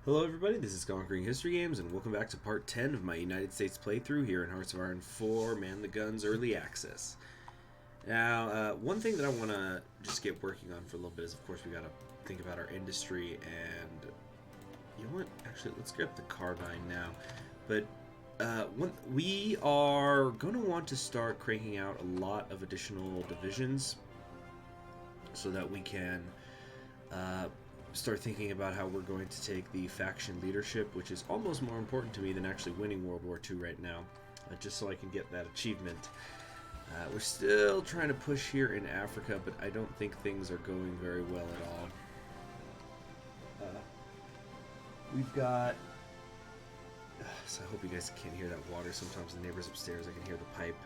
Hello everybody, this is Conquering History Games, and welcome back to part 10 of my United States playthrough here in Hearts of Iron 4 Man the Guns Early Access. Now, one thing that I want to just get working on for a little bit is, of course, we got to think about our industry, and you know what, actually, let's grab the carbine now. But we are going to want to start cranking out a lot of additional divisions so that we can start thinking about how we're going to take the faction leadership, which is almost more important to me than actually winning World War II right now, just so I can get that achievement. We're still trying to push here in Africa, but I don't think things are going very well at all. We've got... So I hope you guys can't hear that water. Sometimes the neighbors upstairs, I can hear the pipe.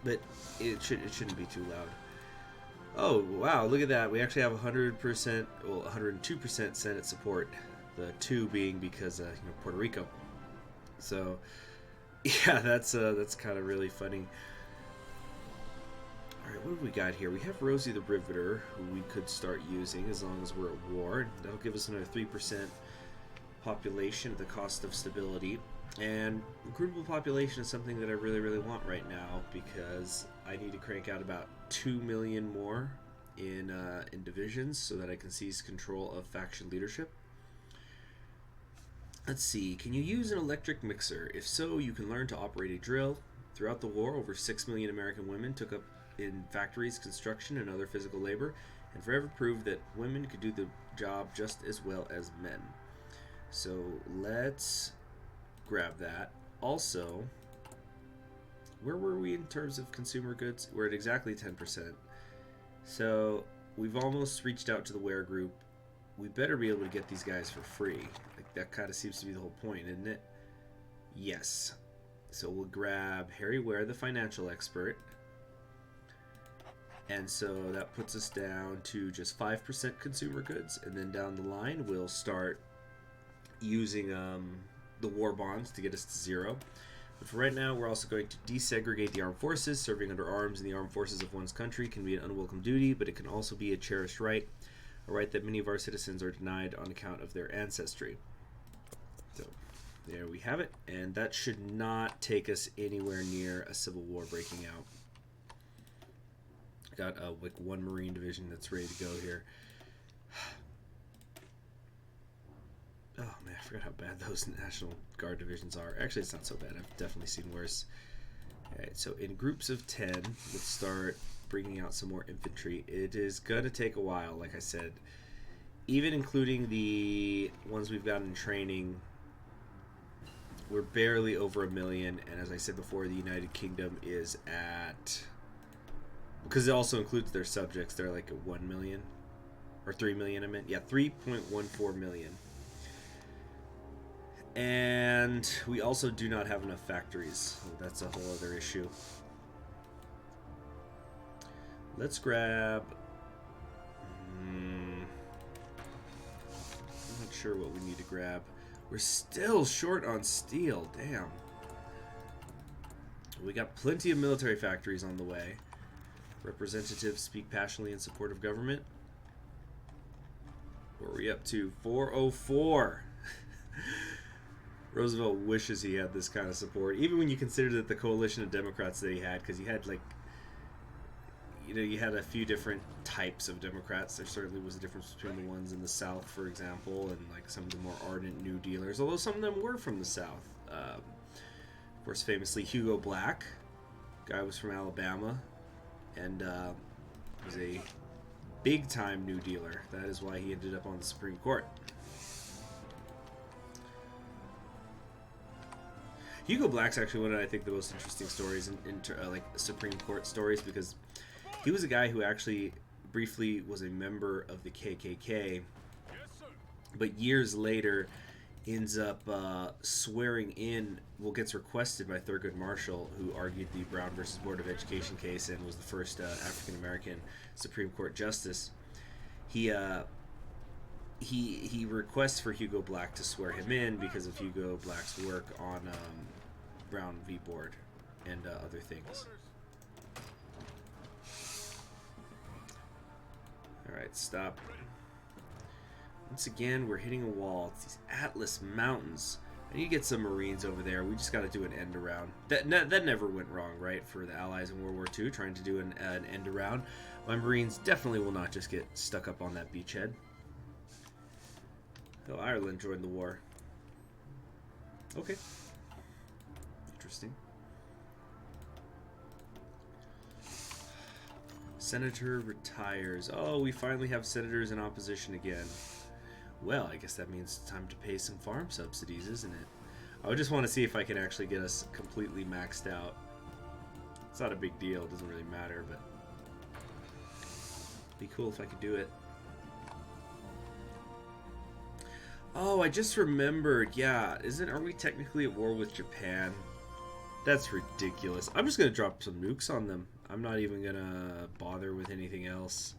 But it shouldn't be too loud. Oh, wow, look at that. We actually have 100%, well, 102% Senate support. The 2 being because, Puerto Rico. So, yeah, that's kind of really funny. Alright, what have we got here? We have Rosie the Riveter, who we could start using as long as we're at war. That'll give us another 3% population at the cost of stability. And recruitable population is something that I really, really want right now because I need to crank out about 2 million more in divisions so that I can seize control of faction leadership. Let's see, can you use an electric mixer? If so, you can learn to operate a drill. Throughout the war, over 6 million American women took up in factories, construction, and other physical labor, and forever proved that women could do the job just as well as men. So let's grab that. Also, where were we in terms of consumer goods? We're at exactly 10%. So we've almost reached out to the Ware group. We better be able to get these guys for free. Like, that kind of seems to be the whole point, isn't it? Yes. So we'll grab Harry Ware, the financial expert. And so that puts us down to just 5% consumer goods. And then down the line, we'll start using the war bonds to get us to 0. But for right now, we're also going to desegregate the armed forces. Serving under arms in the armed forces of one's country can be an unwelcome duty, but it can also be a cherished right, a right that many of our citizens are denied on account of their ancestry. So there we have it, and that should not take us anywhere near a civil war breaking out. Got like 1 Marine division that's ready to go here. Oh man, I forgot how bad those National Guard divisions are. Actually, it's not so bad. I've definitely seen worse. Alright, so in groups of 10, let's start bringing out some more infantry. It is going to take a while, like I said. Even including the ones we've got in training, we're barely over 1 million. And as I said before, the United Kingdom is at... Because it also includes their subjects, they're like at 1 million. Or 3 million, I meant. Yeah, 3.14 million. And we also do not have enough factories. That's a whole other issue. Let's grab... I'm not sure what we need to grab. We're still short on steel. Damn. We got plenty of military factories on the way. Representatives speak passionately in support of government. What are we up to? 404. Roosevelt wishes he had this kind of support, even when you consider that the coalition of Democrats that he had, because he had, like, you had a few different types of Democrats. There certainly was a difference between the ones in the South, for example, and like some of the more ardent New Dealers, although some of them were from the South. Of course, famously, Hugo Black, guy was from Alabama, and was a big-time New Dealer. That is why he ended up on the Supreme Court. Hugo Black's actually one of, I think, the most interesting stories in like Supreme Court stories, because he was a guy who actually briefly was a member of the KKK, but years later ends up swearing in, gets requested by Thurgood Marshall, who argued the Brown versus Board of Education case and was the first African-American Supreme Court justice. He requests for Hugo Black to swear him in because of Hugo Black's work on Brown v. Board and other things. Alright, stop Once again, we're hitting a wall. It's these Atlas Mountains. I need to get some Marines over there. We just got to do an end around. That never went wrong, right, for the Allies in World War II, trying to do an end around. My Marines definitely will not just get stuck up on that beachhead. Oh, Ireland joined the war. Okay. Interesting. Senator retires. Oh, we finally have senators in opposition again. Well, I guess that means it's time to pay some farm subsidies, isn't it? I would just want to see if I can actually get us completely maxed out. It's not a big deal. It doesn't really matter, but it'd be cool if I could do it. Oh, I just remembered. Yeah, aren't we technically at war with Japan? That's ridiculous. I'm just going to drop some nukes on them. I'm not even going to bother with anything else.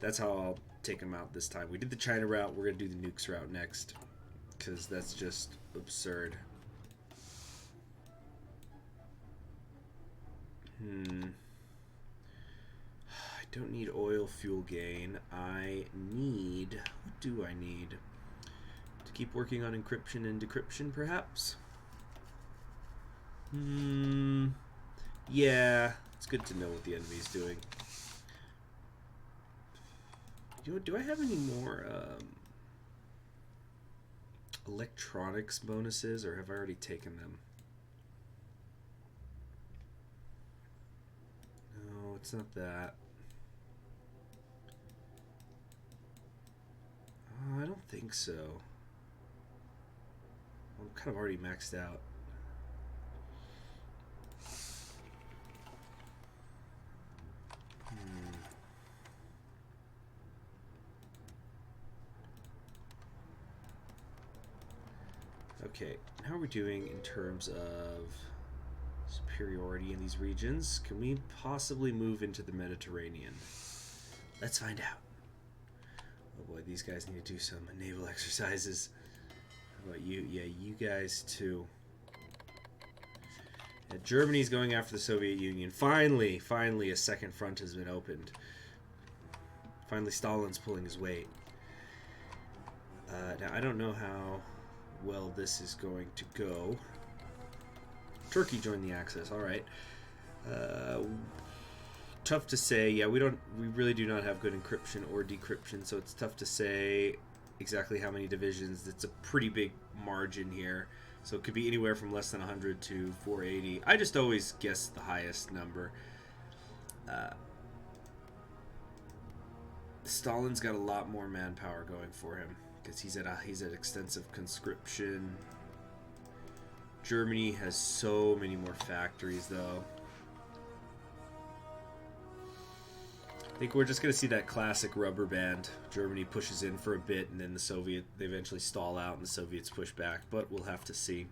That's how I'll take them out this time. We did the China route. We're going to do the nukes route next. Because that's just absurd. I don't need oil fuel gain. I need... What do I need? To keep working on encryption and decryption, perhaps? Yeah, it's good to know what the enemy's doing. Do I have any more electronics bonuses, or have I already taken them? No, it's not that. Oh, I don't think so. I'm kind of already maxed out. Okay, how are we doing in terms of superiority in these regions? Can we possibly move into the Mediterranean? Let's find out. Oh boy, these guys need to do some naval exercises. How about you? Yeah, you guys too. Yeah, Germany's going after the Soviet Union. Finally a second front has been opened. Finally Stalin's pulling his weight. Now I don't know how well this is going to go. Turkey joined the Axis. All right. Tough to say. Yeah, we really do not have good encryption or decryption, so it's tough to say exactly how many divisions. It's a pretty big margin here, so it could be anywhere from less than 100 to 480. I just always guess the highest number. Stalin's got a lot more manpower going for him, because he's at extensive conscription. Germany has so many more factories, though. I think we're just going to see that classic rubber band. Germany pushes in for a bit, and then they eventually stall out, and the Soviets push back. But we'll have to see.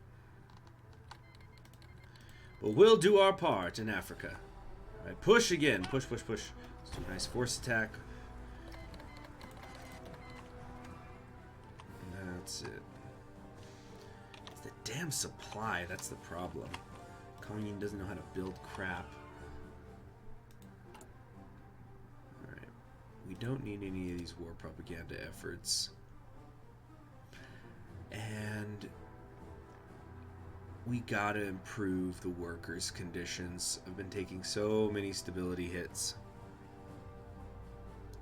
But we'll do our part in Africa. All right, push again. Push, push, push. Let's do a nice force attack. That's it. It's the damn supply. That's the problem. Communion doesn't know how to build crap. Alright. We don't need any of these war propaganda efforts. And we gotta improve the workers' conditions. I've been taking so many stability hits.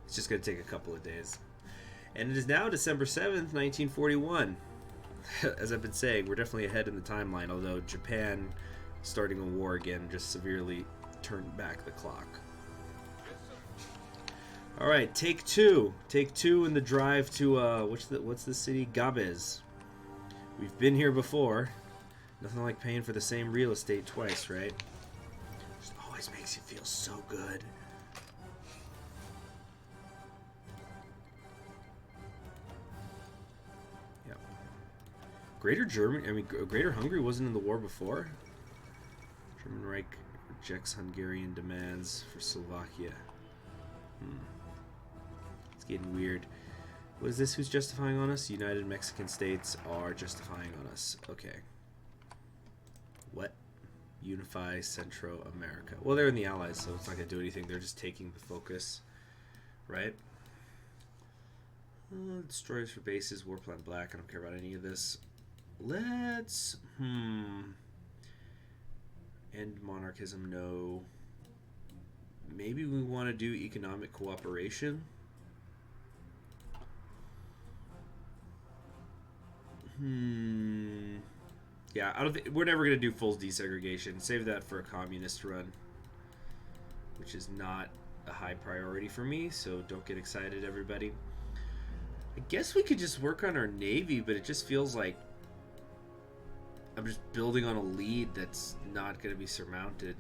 It's just gonna take a couple of days. And it is now December 7th, 1941. As I've been saying, we're definitely ahead in the timeline, although Japan starting a war again just severely turned back the clock. Alright, take two. Take two in the drive to, what's the city? Gabes. We've been here before. Nothing like paying for the same real estate twice, right? Just always makes you feel so good. Greater Hungary wasn't in the war before? German Reich rejects Hungarian demands for Slovakia. It's getting weird. What is this? Who's justifying on us? United Mexican States are justifying on us. Okay. What? Unify Central America. Well, they're in the Allies, so it's not going to do anything. They're just taking the focus. Right? Destroyers for bases, Warplan Black. I don't care about any of this. Let's... End monarchism, no. Maybe we want to do economic cooperation. Yeah, I don't think we're never gonna do full desegregation. Save that for a communist run, which is not a high priority for me. So don't get excited, everybody. I guess we could just work on our navy, but it just feels like I'm just building on a lead that's not gonna be surmounted.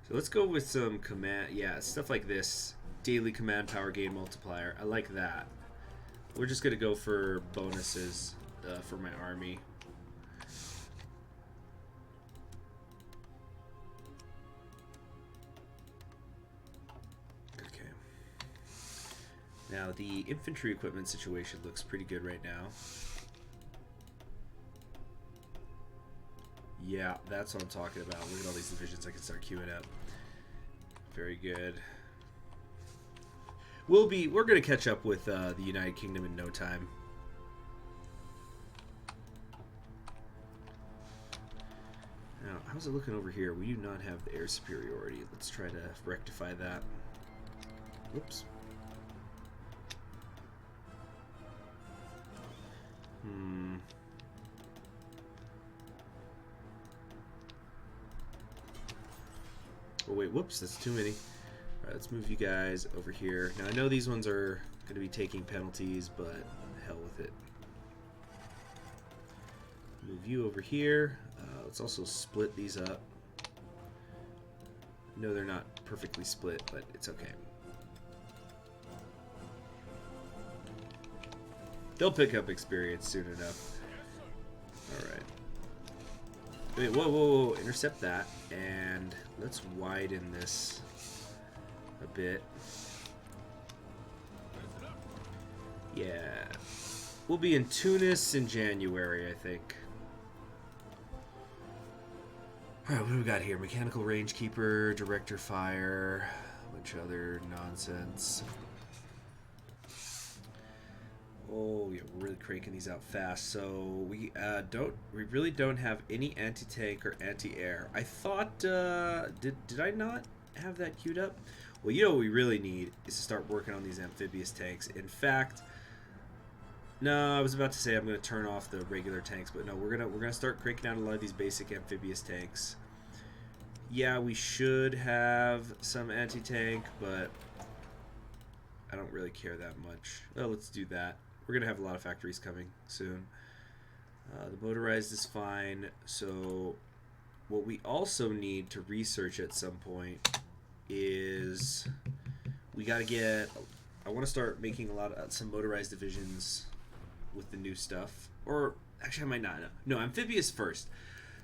So let's go with some command, yeah, stuff like this. Daily command power gain multiplier. I like that. We're just gonna go for bonuses for my army. Okay. Now the infantry equipment situation looks pretty good right now. Yeah, that's what I'm talking about. Look at all these divisions I can start queuing up. Very good. We're gonna catch up with the United Kingdom in no time. Now, how's it looking over here? We do not have the air superiority. Let's try to rectify that. Whoops. Oh wait, whoops, that's too many. Alright, let's move you guys over here. Now I know these ones are going to be taking penalties, but hell with it. Move you over here. Let's also split these up. No, they're not perfectly split, but it's okay. They'll pick up experience soon enough. Alright. Wait, whoa, whoa, whoa, intercept that, and let's widen this a bit. Yeah. We'll be in Tunis in January, I think. Alright, what do we got here? Mechanical Rangekeeper, Director Fire, a bunch of other nonsense. Oh, yeah, we're really cranking these out fast. So we really don't have any anti-tank or anti-air. I thought, did I not have that queued up? Well, you know what we really need is to start working on these amphibious tanks. In fact, no, I was about to say I'm going to turn off the regular tanks, but no, we're gonna start cranking out a lot of these basic amphibious tanks. Yeah, we should have some anti-tank, but I don't really care that much. Well, let's do that. We're going to have a lot of factories coming soon. The motorized is fine. So what we also need to research at some point is we got to get... I want to start making some motorized divisions with the new stuff. Or actually I might not. No, amphibious first.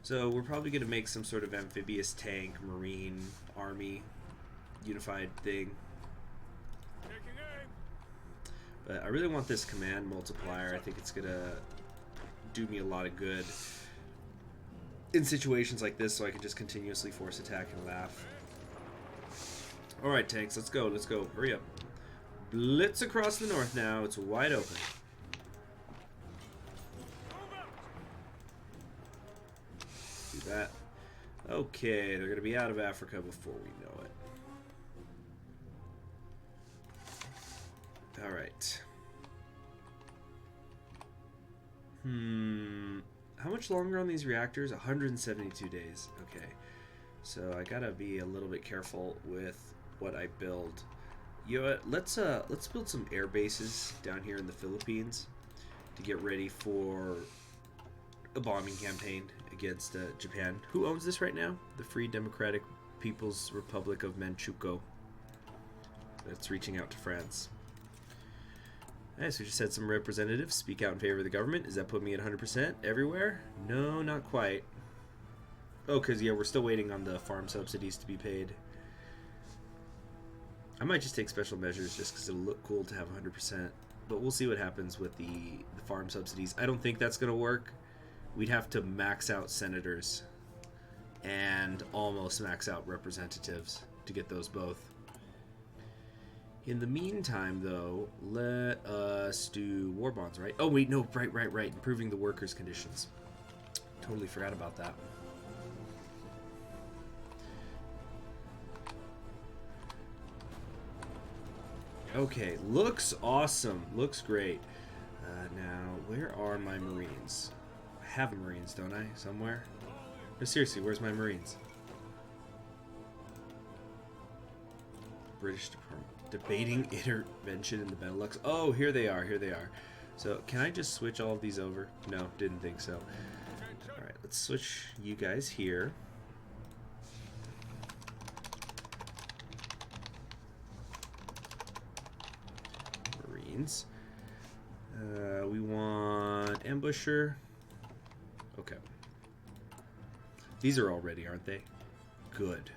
So we're probably going to make some sort of amphibious tank, marine, army, unified thing. But I really want this command multiplier. I think it's going to do me a lot of good in situations like this, so I can just continuously force attack and laugh. Alright, tanks, let's go, let's go. Hurry up. Blitz across the north now. It's wide open. Do that. Okay, they're going to be out of Africa before we know it. Alright. How much longer on these reactors? 172 days. Okay. So I gotta be a little bit careful with what I build. You know what? Let's build some air bases down here in the Philippines to get ready for a bombing campaign against Japan. Who owns this right now? The Free Democratic People's Republic of Manchukuo. That's reaching out to France. Alright, so we just had some representatives speak out in favor of the government. Does that put me at 100% everywhere? No, not quite. Oh, because, yeah, we're still waiting on the farm subsidies to be paid. I might just take special measures just because it'll look cool to have 100%. But we'll see what happens with the farm subsidies. I don't think that's going to work. We'd have to max out senators and almost max out representatives to get those both. In the meantime, though, let us do war bonds, right? Oh, wait, no, right. Improving the workers' conditions. Totally forgot about that. Okay, looks awesome. Looks great. Now, where are my Marines? I have Marines, don't I? Somewhere? No, seriously, where's my Marines? British Department. Debating intervention in the Benelux. Oh, here they are. Here they are. So, can I just switch all of these over? No, didn't think so. Alright, let's switch you guys here. Marines. We want Ambusher. Okay. These are all ready, aren't they? Good.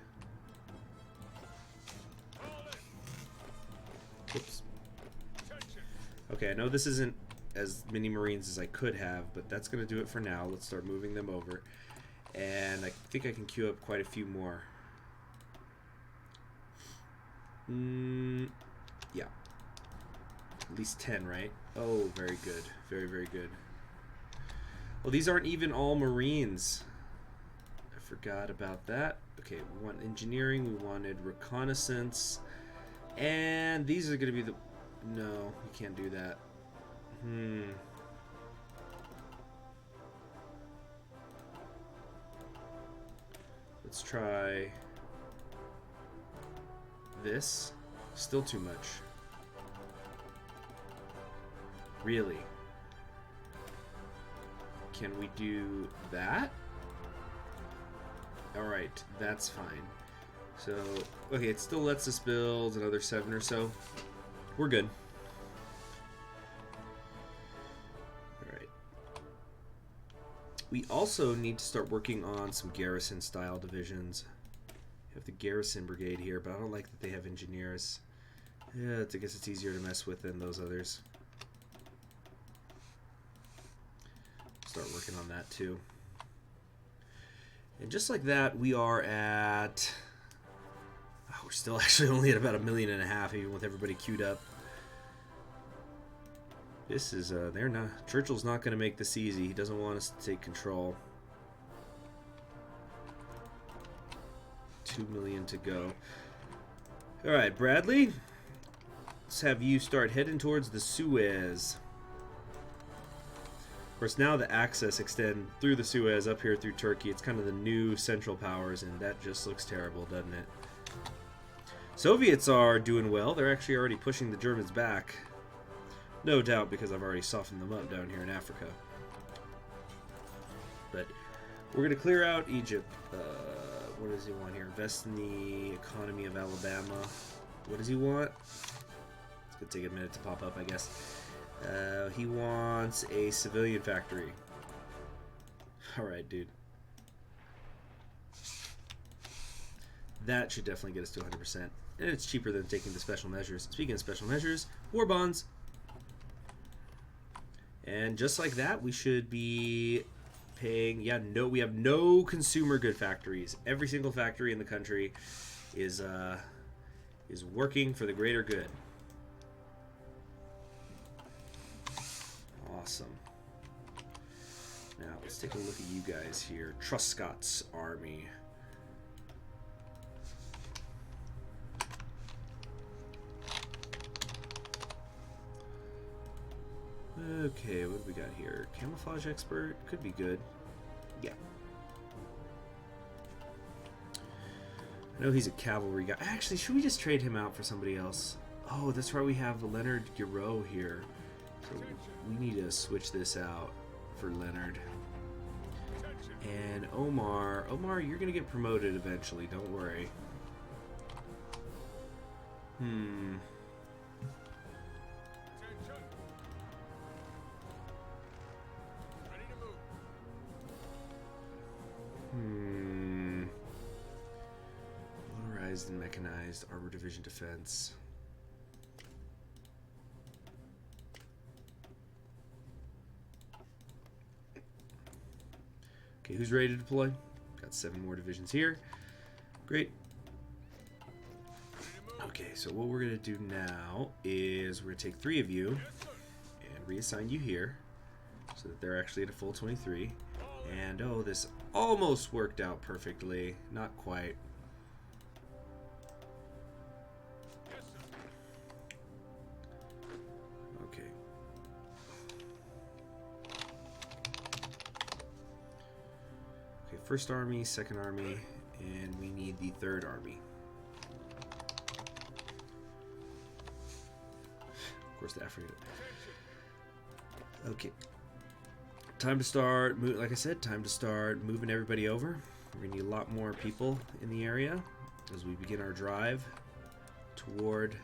Oops. Okay, I know this isn't as many Marines as I could have, but that's going to do it for now. Let's start moving them over. And I think I can queue up quite a few more. Yeah. At least 10, right? Oh, very good. Very, very good. Well, these aren't even all Marines. I forgot about that. Okay, we want engineering. We wanted reconnaissance. And these are going to be the... No, you can't do that. Let's try this. Still too much. Really? Can we do that? Alright, that's fine. So, okay, it still lets us build another 7 or so. We're good. Alright. We also need to start working on some garrison-style divisions. We have the garrison brigade here, but I don't like that they have engineers. Yeah, I guess it's easier to mess with than those others. Start working on that too. And just like that, we are at... Oh, we're still actually only at about 1.5 million, even with everybody queued up. This is, they're not... Churchill's not going to make this easy. He doesn't want us to take control. 2 million to go. Alright, Bradley. Let's have you start heading towards the Suez. Of course, now the access extend through the Suez up here through Turkey. It's kind of the new Central Powers, and that just looks terrible, doesn't it? Soviets are doing well. They're actually already pushing the Germans back. No doubt because I've already softened them up down here in Africa. But we're going to clear out Egypt. What does he want here? Invest in the economy of Alabama. What does he want? It's going to take a minute to pop up, I guess. He wants a civilian factory. Alright, dude. That should definitely get us to 100%. And it's cheaper than taking the special measures. Speaking of special measures, war bonds. And just like that, we should be paying... Yeah, no, we have no consumer good factories. Every single factory in the country is working for the greater good. Awesome. Now, let's take a look at you guys here. Truscott's army. Okay, what do we got here? Camouflage expert? Could be good. Yeah. I know he's a cavalry guy. Actually, should we just trade him out for somebody else? Oh, that's right, we have Leonard Guiraud here. So we need to switch this out for Leonard. And Omar. Omar, you're going to get promoted eventually, don't worry. Motorized and mechanized armor division defense. Okay, who's ready to deploy? Got 7 more divisions here. Great. Okay, so what we're going to do now is we're going to take 3 of you and reassign you here so that they're actually at a full 23. And oh, this almost worked out perfectly. Not quite. Okay. Okay, first army, second army, and we need the third army. Of course, the African. Okay. Time to start, like I said, time to start moving everybody over. We're going to need a lot more people in the area as we begin our drive toward...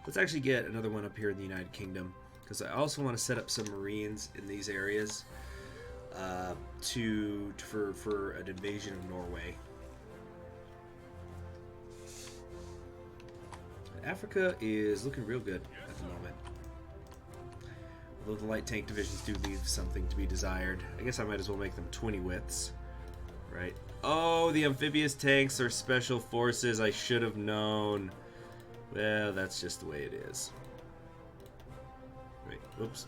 Let's actually get another one up here in the United Kingdom, because I also want to set up some Marines in these areas for an invasion of Norway. Africa is looking real good at the moment. Although the light tank divisions do leave something to be desired. I guess I might as well make them 20 widths. Right. Oh, the amphibious tanks are special forces. I should have known. Well, that's just the way it is. Wait, oops.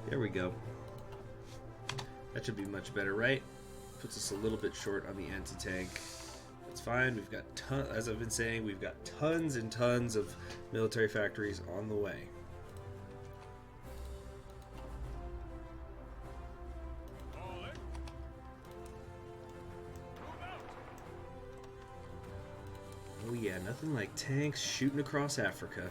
There we go. That should be much better, right? Puts us a little bit short on the anti-tank. It's fine. We've got as I've been saying, we've got tons and tons of military factories on the way. Oh yeah, nothing like tanks shooting across Africa.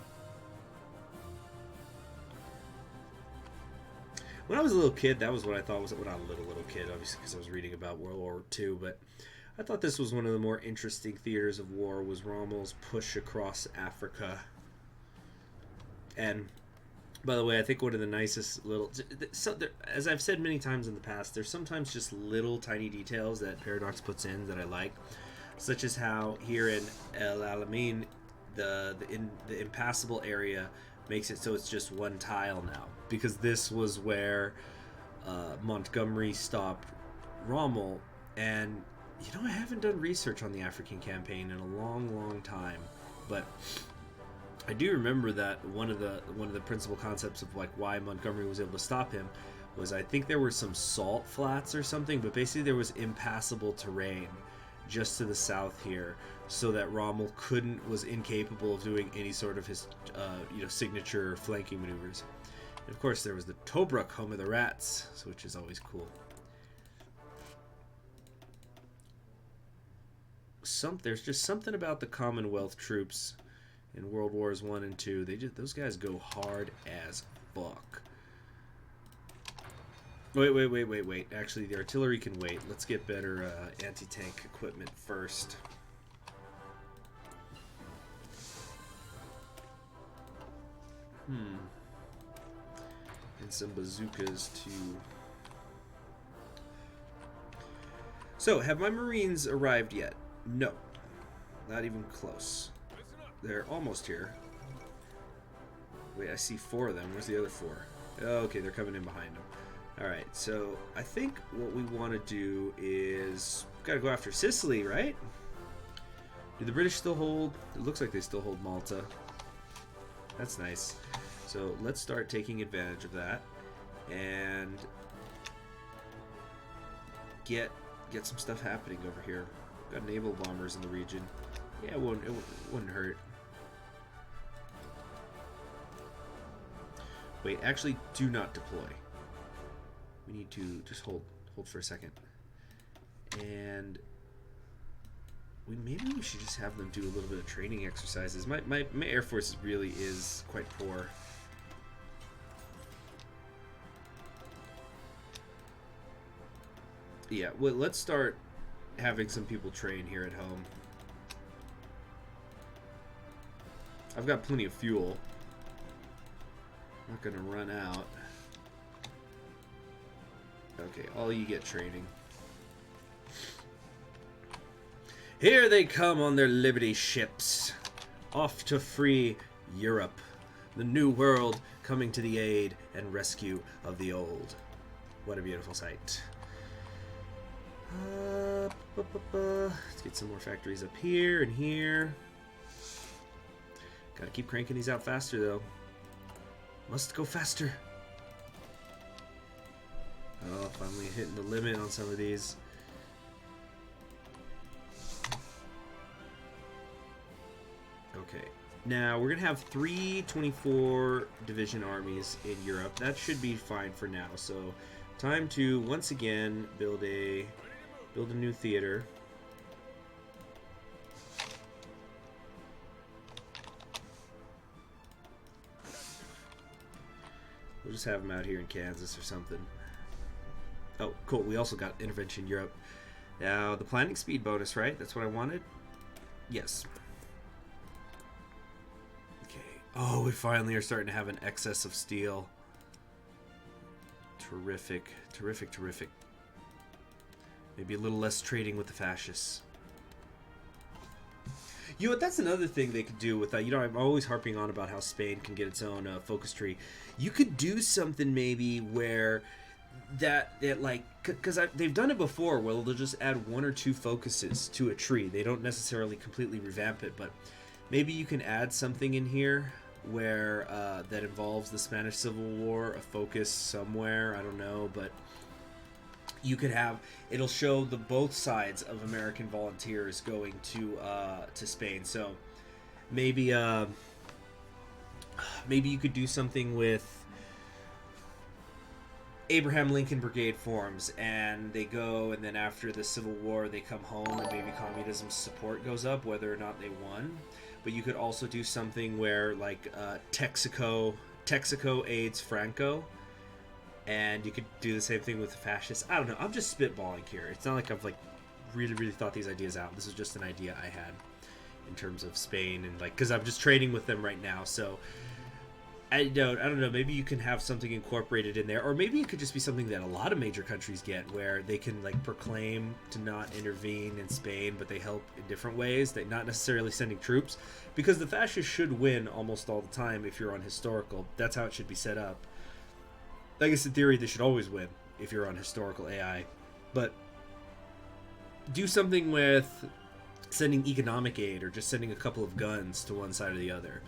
When I was a little kid, that was what I thought was, well, not a little kid, obviously, because I was reading about World War II, but I thought this was one of the more interesting theaters of war, was Rommel's push across Africa. And, by the way, I think one of the nicest little... as I've said many times in the past, there's sometimes just little tiny details that Paradox puts in that I like, such as how here in El Alamein, the impassable area makes it so it's just one tile now, because this was where Montgomery stopped Rommel. And you know, I haven't done research on the African campaign in a long time, but I do remember that one of the principal concepts of like why Montgomery was able to stop him was, I think there were some salt flats or something, but basically there was impassable terrain just to the south here, so that Rommel was incapable of doing any sort of his signature flanking maneuvers. And of course there was the Tobruk, home of the rats, which is always cool. There's just something about the Commonwealth troops in World Wars I and II. Those guys go hard as fuck. Wait. Actually, the artillery can wait. Let's get better anti-tank equipment first. And some bazookas too. So, have my Marines arrived yet? No. Not even close. They're almost here. Wait, I see 4 of them. Where's the other 4? Oh, okay, they're coming in behind them. Alright, so I think what we want to do is... gotta go after Sicily, right? Do the British still hold... It looks like they still hold Malta. That's nice. So let's start taking advantage of that. And... get some stuff happening over here. Got naval bombers in the region. Yeah, it wouldn't hurt. Wait, actually, do not deploy. We need to just hold for a second. And maybe we should just have them do a little bit of training exercises. My Air Force really is quite poor. Yeah, well, let's start having some people train here at home. I've got plenty of fuel. Not gonna run out. Okay, all you get training. Here they come on their Liberty ships, off to free Europe, the new world coming to the aid and rescue of the old. What a beautiful sight. Let's get some more factories up here and here. Gotta keep cranking these out faster, though. Must go faster. Oh, finally hitting the limit on some of these. Okay. Now, we're going to have 3 24 division armies in Europe. That should be fine for now. So, time to, once again, build a new theater. We'll just have them out here in Kansas or something. Oh, cool. We also got Intervention Europe. Now, the planning speed bonus, right? That's what I wanted? Yes. Oh, we finally are starting to have an excess of steel. Terrific, terrific, terrific. Maybe a little less trading with the fascists. You know what, that's another thing they could do with that. You know, I'm always harping on about how Spain can get its own focus tree. You could do something maybe where that like, because they've done it before, where they'll just add 1 or 2 focuses to a tree. They don't necessarily completely revamp it, but maybe you can add something in here where that involves the Spanish Civil War, a focus somewhere, I don't know, but you could have, it'll show the both sides of American volunteers going to Spain. So maybe maybe you could do something with Abraham Lincoln Brigade forms, and they go, and then after the Civil War they come home, and maybe communism's support goes up whether or not they won. But you could also do something where, like, Texaco aids Franco, and you could do the same thing with the fascists. I don't know. I'm just spitballing here. It's not like I've, like, really thought these ideas out. This is just an idea I had in terms of Spain, and, like, because I'm just trading with them right now. So I don't know. Maybe you can have something incorporated in there, or maybe it could just be something that a lot of major countries get, where they can, like, proclaim to not intervene in Spain, but they help in different ways. They're not necessarily sending troops, because the fascists should win almost all the time if you're on historical. That's how it should be set up. I guess in theory they should always win if you're on historical AI, but do something with sending economic aid, or just sending a couple of guns to one side or the other.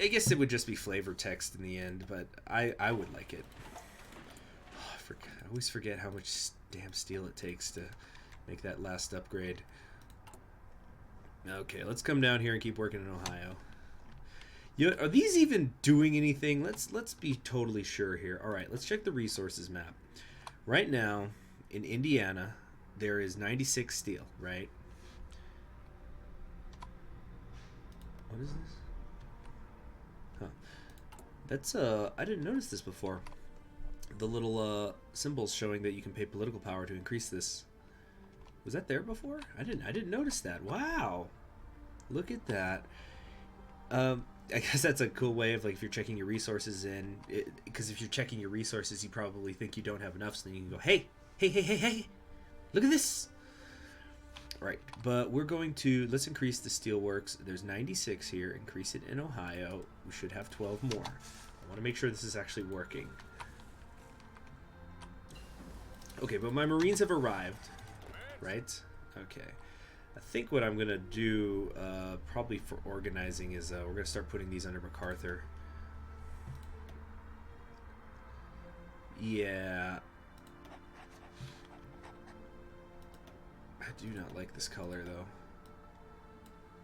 I guess it would just be flavor text in the end, but I would like it. Oh, I always forget how much damn steel it takes to make that last upgrade. Okay, let's come down here and keep working in Ohio. You know, are these even doing anything? Let's be totally sure here. All right, let's check the resources map. Right now, in Indiana, there is 96 steel, right? What is this? Huh. That's, I didn't notice this before. The little, symbols showing that you can pay political power to increase this. Was that there before? I didn't notice that. Wow. Look at that. I guess that's a cool way of, like, if you're checking your resources in, because if you're checking your resources, you probably think you don't have enough, so then you can go, hey, look at this. All right, but we're going to, let's increase the steelworks. There's 96 here. Increase it in Ohio. We should have 12 more. I want to make sure this is actually working. Okay, but my Marines have arrived, right? Okay. I think what I'm going to do, probably for organizing, is we're going to start putting these under MacArthur. Yeah. I do not like this color, though.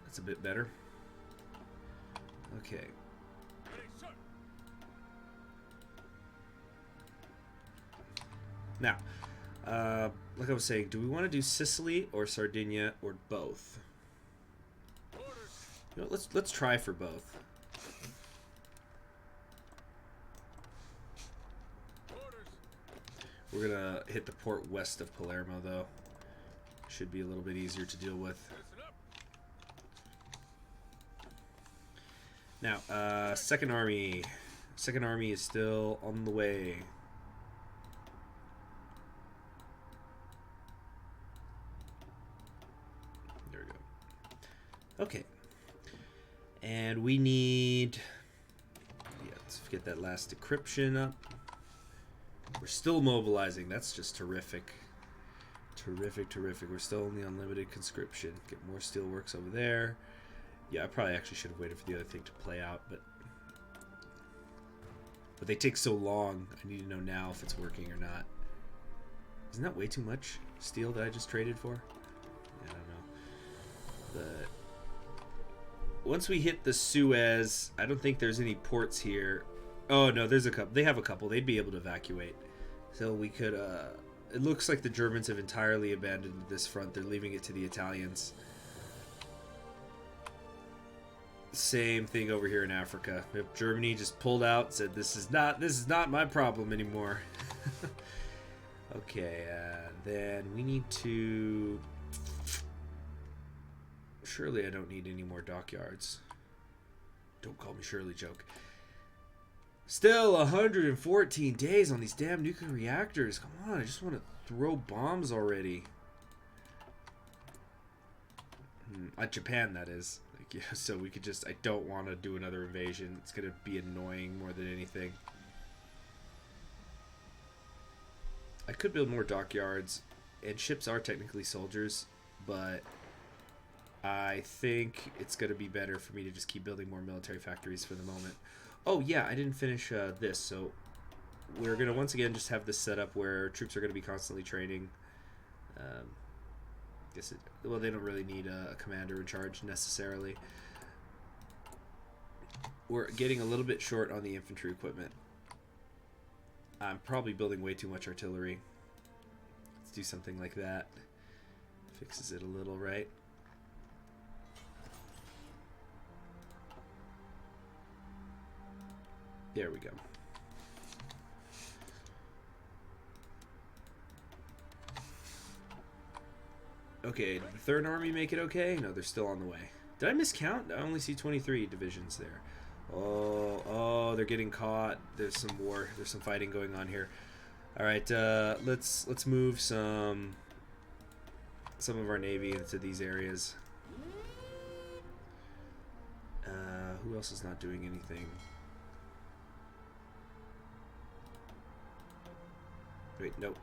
That's a bit better. Okay. Now, like I was saying, do we want to do Sicily or Sardinia or both? You know, let's try for both. We're gonna hit the port west of Palermo, though. Should be a little bit easier to deal with. Now, Second Army. Second Army is still on the way. There we go. Okay. And we need... Yeah, let's get that last decryption up. We're still mobilizing. That's just terrific. Terrific, terrific. We're still only on limited conscription. Get more steelworks over there. Yeah, I probably actually should have waited for the other thing to play out, but they take so long. I need to know now if it's working or not. Isn't that way too much steel that I just traded for? I don't know. But once we hit the Suez, I don't think there's any ports here. Oh no, there's a couple. They have a couple. They'd be able to evacuate. So we could. It looks like the Germans have entirely abandoned this front. They're leaving it to the Italians. Same thing over here in Africa. Germany just pulled out, said this is not my problem anymore. Okay, then we need to. Surely I don't need any more dockyards. Don't call me Shirley, joke. Still 114 days on these damn nuclear reactors. Come on, I just want to throw bombs already. At Japan, that is. Like, yeah, so we could just. I don't want to do another invasion. It's gonna be annoying more than anything. I could build more dockyards, and ships are technically soldiers, but I think it's going to be better for me to just keep building more military factories for the moment. Oh yeah, I didn't finish this, so we're going to once again just have this set up where troops are going to be constantly training. Well, they don't really need a commander in charge necessarily. We're getting a little bit short on the infantry equipment. I'm probably building way too much artillery. Let's do something like that. Fixes it a little, right? There we go. Okay, did the Third Army make it okay? No, they're still on the way. Did I miscount? I only see 23 divisions there. Oh, they're getting caught. There's some war. There's some fighting going on here. All right, let's move some of our navy into these areas. Who else is not doing anything? Wait, nope.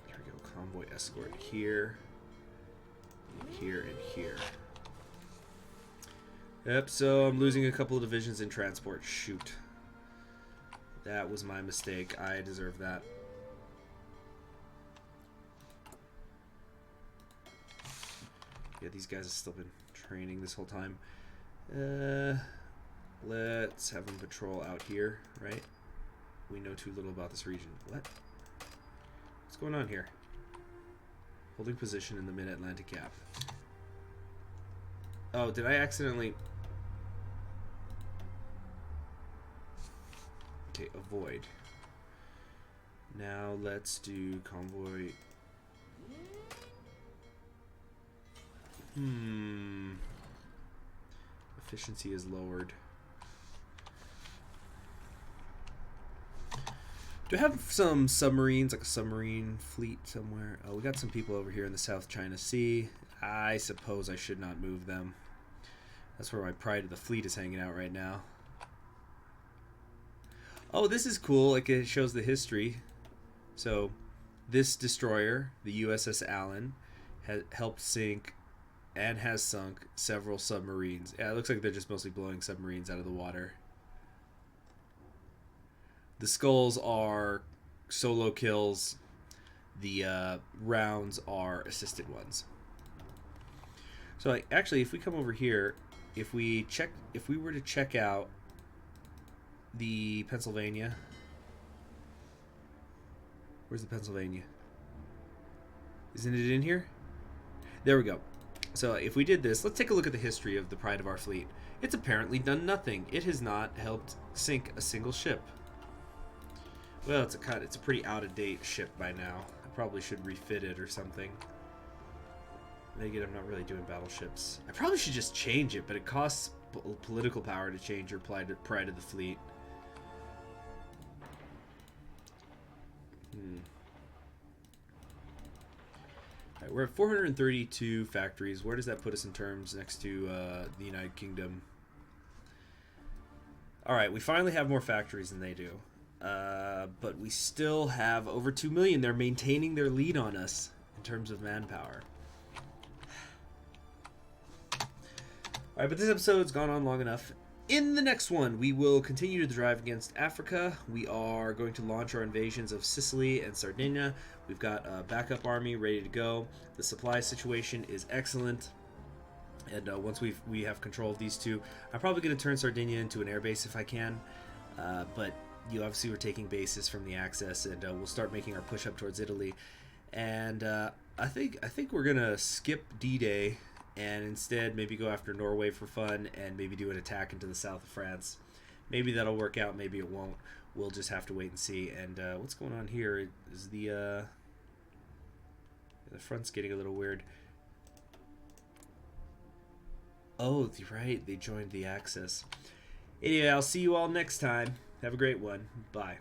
Here we go. Convoy escort here, here, and here. Yep, so I'm losing a couple of divisions in transport. Shoot. That was my mistake. I deserve that. Yeah, these guys have still been training this whole time. Let's have them patrol out here, right? We know too little about this region. What? What's going on here? Holding position in the mid-Atlantic gap. Oh, did I accidentally... Okay, avoid. Now let's do convoy. Efficiency is lowered. Do I have some submarines, like a submarine fleet somewhere? Oh, we got some people over here in the South China Sea. I suppose I should not move them. That's where my pride of the fleet is hanging out right now. Oh, this is cool. Like, it shows the history. So, this destroyer, the USS Allen, has helped sink and has sunk several submarines. Yeah, it looks like they're just mostly blowing submarines out of the water. The skulls are solo kills. The rounds are assisted ones. So, actually, if we come over here, if we were to check out the Pennsylvania. Where's the Pennsylvania? Isn't it in here? There we go. So if we did this, let's take a look at the history of the pride of our fleet. It's apparently done nothing. It has not helped sink a single ship. Well, it's a pretty out-of-date ship by now. I probably should refit it or something. And again, I'm not really doing battleships. I probably should just change it, but it costs political power to change your pride of the fleet. Alright, we're at 432 factories. Where does that put us in terms next to the United Kingdom? Alright, we finally have more factories than they do. but we still have over 2 million. They're maintaining their lead on us in terms of manpower. Alright, but this episode's gone on long enough. In the next one, we will continue to drive against Africa. We are going to launch our invasions of Sicily and Sardinia. We've got a backup army ready to go. The supply situation is excellent. And once we have control of these two, I'm probably going to turn Sardinia into an airbase if I can. But obviously we're taking bases from the Axis, and we'll start making our push up towards Italy. And I think we're going to skip D-Day and instead maybe go after Norway for fun and maybe do an attack into the south of France. Maybe that'll work out, maybe it won't. We'll just have to wait and see. And what's going on here is the front's getting a little weird. Oh, right, they joined the Axis. Anyway, I'll see you all next time. Have a great one. Bye.